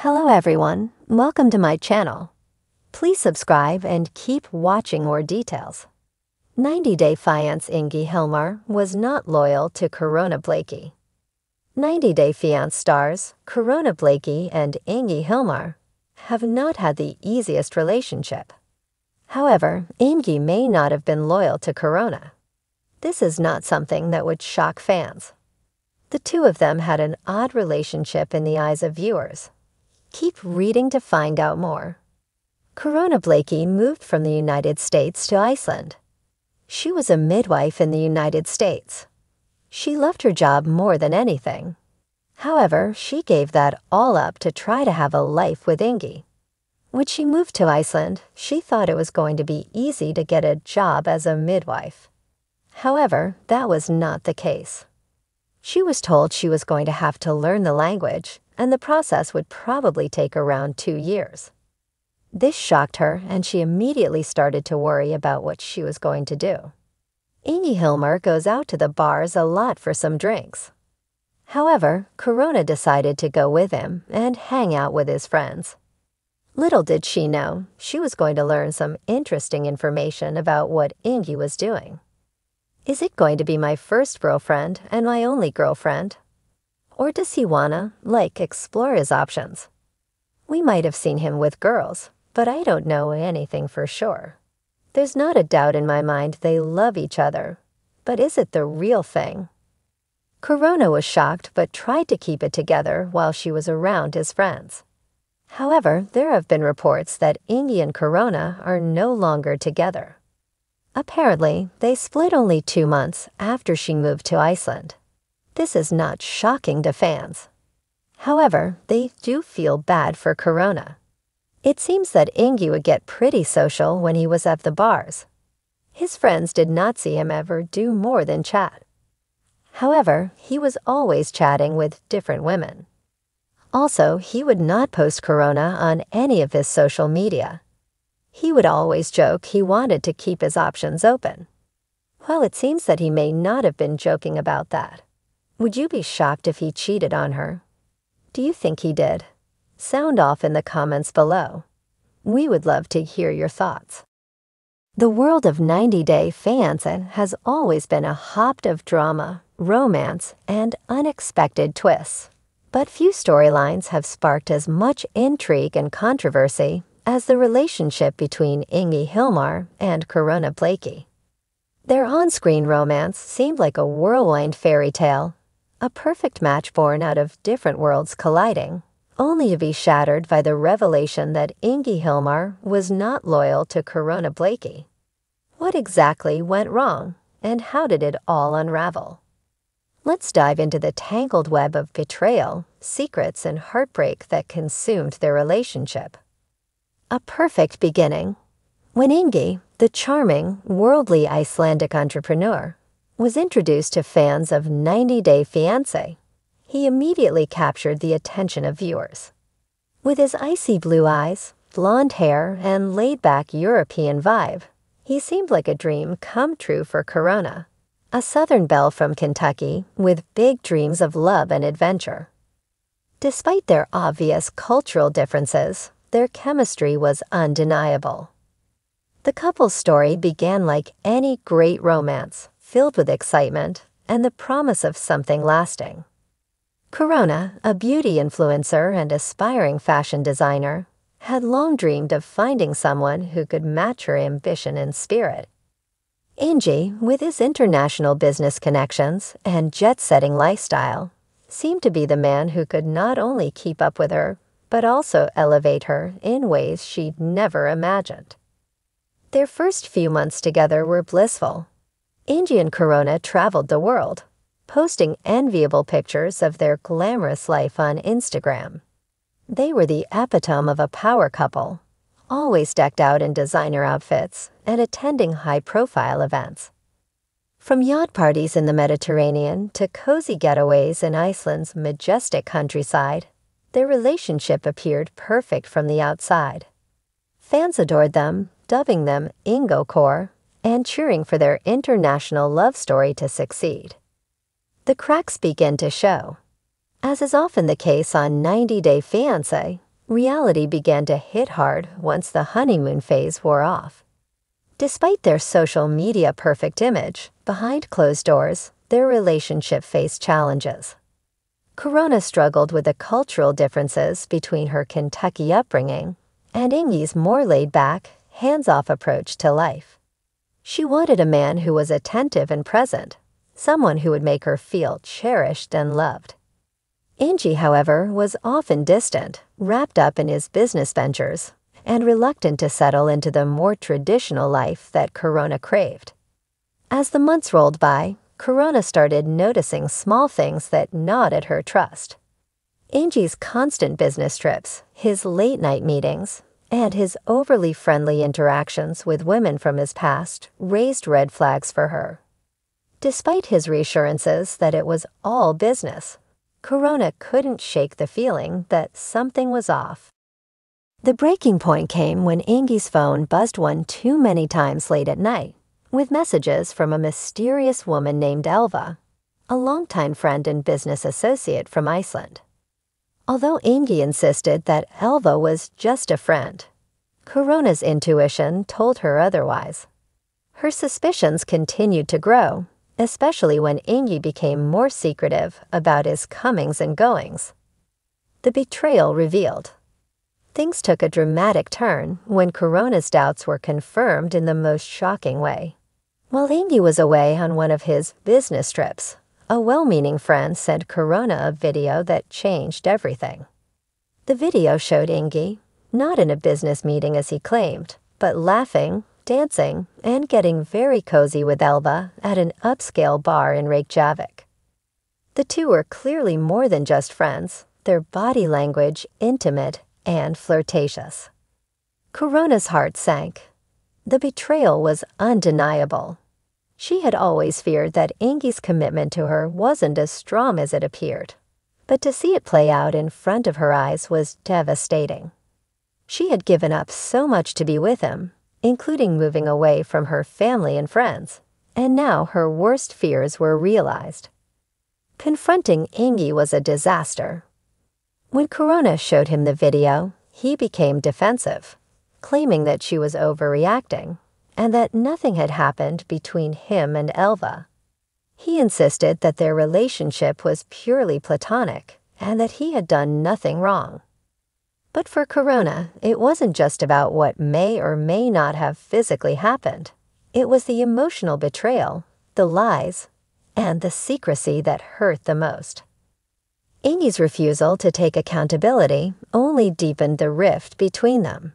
Hello everyone, welcome to my channel. Please subscribe and keep watching more details. 90-Day Fiancé Ingi Hilmar was not loyal to Blakey. 90-Day Fiancé stars Blakey and Ingi Hilmar have not had the easiest relationship. However, Ingi may not have been loyal to This is not something that would shock fans. The two of them had an odd relationship in the eyes of viewers. Keep reading to find out more. Blakey moved from the United States to Iceland. She was a midwife in the United States. She loved her job more than anything. However, she gave that all up to try to have a life with Ingi. When she moved to Iceland, she thought it was going to be easy to get a job as a midwife. However, that was not the case. She was told she was going to have to learn the language, and the process would probably take around 2 years. This shocked her, and she immediately started to worry about what she was going to do. Ingi Hilmar goes out to the bars a lot for some drinks. However, decided to go with him and hang out with his friends. Little did she know, she was going to learn some interesting information about what Ingi was doing. Is it going to be my first girlfriend and my only girlfriend? Or does he wanna, explore his options? We might have seen him with girls, but I don't know anything for sure. There's not a doubt in my mind they love each other, but is it the real thing? Was shocked but tried to keep it together while she was around his friends. However, there have been reports that Ingi and are no longer together. Apparently, they split only 2 months after she moved to Iceland. This is not shocking to fans. However, they do feel bad for It seems that Ingi would get pretty social when he was at the bars. His friends did not see him ever do more than chat. However, he was always chatting with different women. Also, he would not post on any of his social media. He would always joke he wanted to keep his options open. Well, it seems that he may not have been joking about that. Would you be shocked if he cheated on her? Do you think he did? Sound off in the comments below. We would love to hear your thoughts. The world of 90-Day Fiancé has always been a hop of drama, romance, and unexpected twists. But few storylines have sparked as much intrigue and controversy as the relationship between Ingi Hilmar and Blakey. Their on-screen romance seemed like a whirlwind fairy tale, a perfect match born out of different worlds colliding, only to be shattered by the revelation that Ingi Hilmar was not loyal to Blakey. What exactly went wrong, and how did it all unravel? Let's dive into the tangled web of betrayal, secrets, and heartbreak that consumed their relationship. A perfect beginning. When Ingi, the charming, worldly Icelandic entrepreneur, was introduced to fans of 90-Day Fiancé, he immediately captured the attention of viewers. With his icy blue eyes, blonde hair, and laid-back European vibe, he seemed like a dream come true for a Southern belle from Kentucky with big dreams of love and adventure. Despite their obvious cultural differences, their chemistry was undeniable. The couple's story began like any great romance, filled with excitement and the promise of something lasting. a beauty influencer and aspiring fashion designer, had long dreamed of finding someone who could match her ambition and spirit. Ingi, with his international business connections and jet-setting lifestyle, seemed to be the man who could not only keep up with her, but also elevate her in ways she'd never imagined. Their first few months together were blissful. Ingi and traveled the world, posting enviable pictures of their glamorous life on Instagram. They were the epitome of a power couple, always decked out in designer outfits and attending high-profile events. From yacht parties in the Mediterranean to cozy getaways in Iceland's majestic countryside, their relationship appeared perfect from the outside. Fans adored them, dubbing them Ingokor, and cheering for their international love story to succeed. The cracks begin to show. As is often the case on 90-Day Fiancé, Reality began to hit hard once the honeymoon phase wore off. Despite their social media perfect image, behind closed doors, their relationship faced challenges. Corona struggled with the cultural differences between her Kentucky upbringing and Ingi's more laid-back, hands-off approach to life. She wanted a man who was attentive and present, someone who would make her feel cherished and loved. Ingi, however, was often distant, wrapped up in his business ventures, and reluctant to settle into the more traditional life that Corona craved. As the months rolled by, Corona started noticing small things that gnawed at her trust. Ingi's constant business trips, his late-night meetings, and his overly friendly interactions with women from his past raised red flags for her. Despite his reassurances that it was all business, Corona couldn't shake the feeling that something was off. The breaking point came when Ingi's phone buzzed one too many times late at night, with messages from a mysterious woman named Elva, a longtime friend and business associate from Iceland. Although Ingi insisted that Elva was just a friend, Corona's intuition told her otherwise. Her suspicions continued to grow, especially when Ingi became more secretive about his comings and goings. The betrayal revealed. Things took a dramatic turn when Corona's doubts were confirmed in the most shocking way. While Ingi was away on one of his business trips, a well-meaning friend sent Corona a video that changed everything. The video showed Ingi, not in a business meeting as he claimed, but laughing, dancing, and getting very cozy with Elva at an upscale bar in Reykjavik. The two were clearly more than just friends, their body language intimate and flirtatious. Corona's heart sank. The betrayal was undeniable. She had always feared that Ingi's commitment to her wasn't as strong as it appeared, but to see it play out in front of her eyes was devastating. She had given up so much to be with him, including moving away from her family and friends, and now her worst fears were realized. Confronting Ingi was a disaster. When Corona showed him the video, he became defensive, claiming that she was overreacting and that nothing had happened between him and Elva. He insisted that their relationship was purely platonic and that he had done nothing wrong. But for Corona, it wasn't just about what may or may not have physically happened. It was the emotional betrayal, the lies, and the secrecy that hurt the most. Ingi's refusal to take accountability only deepened the rift between them.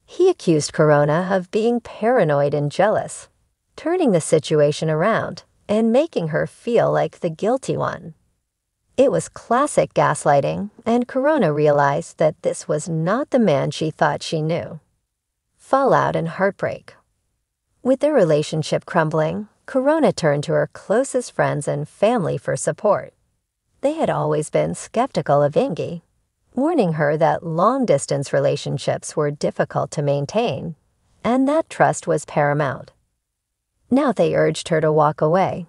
He accused Corona of being paranoid and jealous, turning the situation around and making her feel like the guilty one. It was classic gaslighting, and Corona realized that this was not the man she thought she knew. Fallout and heartbreak. With their relationship crumbling, Corona turned to her closest friends and family for support. They had always been skeptical of Ingi, warning her that long-distance relationships were difficult to maintain, and that trust was paramount. Now they urged her to walk away,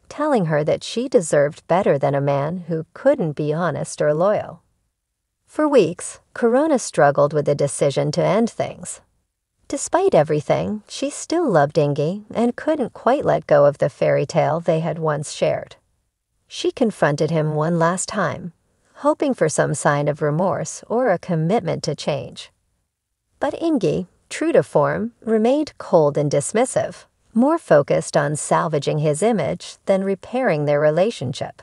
telling her that she deserved better than a man who couldn't be honest or loyal. For weeks, Corona struggled with the decision to end things. Despite everything, she still loved Ingi and couldn't quite let go of the fairy tale they had once shared. She confronted him one last time, hoping for some sign of remorse or a commitment to change. But Ingi, true to form, remained cold and dismissive, more focused on salvaging his image than repairing their relationship.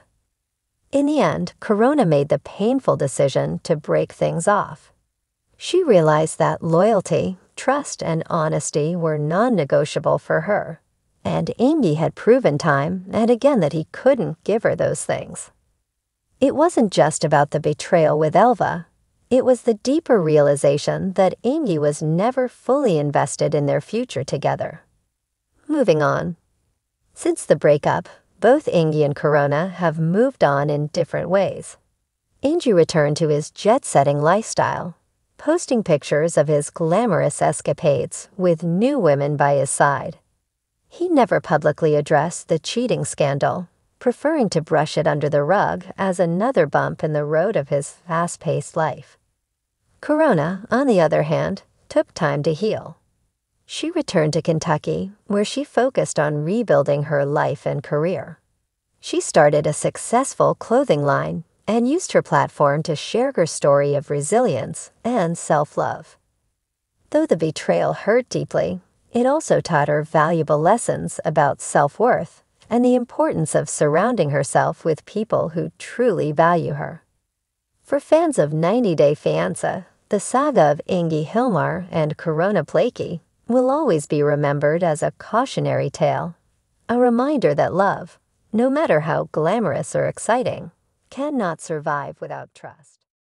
In the end, Corona made the painful decision to break things off. She realized that loyalty, trust, and honesty were non-negotiable for her, and Ingi had proven time and again that he couldn't give her those things. It wasn't just about the betrayal with Elva. It was the deeper realization that Ingi was never fully invested in their future together. Moving on. Since the breakup, both Ingi and Corona have moved on in different ways. Ingi returned to his jet-setting lifestyle, posting pictures of his glamorous escapades with new women by his side. He never publicly addressed the cheating scandal, preferring to brush it under the rug as another bump in the road of his fast-paced life. Corona, on the other hand, took time to heal. She returned to Kentucky, where she focused on rebuilding her life and career. She started a successful clothing line and used her platform to share her story of resilience and self-love. Though the betrayal hurt deeply, it also taught her valuable lessons about self-worth and the importance of surrounding herself with people who truly value her. For fans of 90 Day Fiancé, the saga of Ingi Hilmar and Corona Blakey will always be remembered as a cautionary tale, a reminder that love, no matter how glamorous or exciting, cannot survive without trust.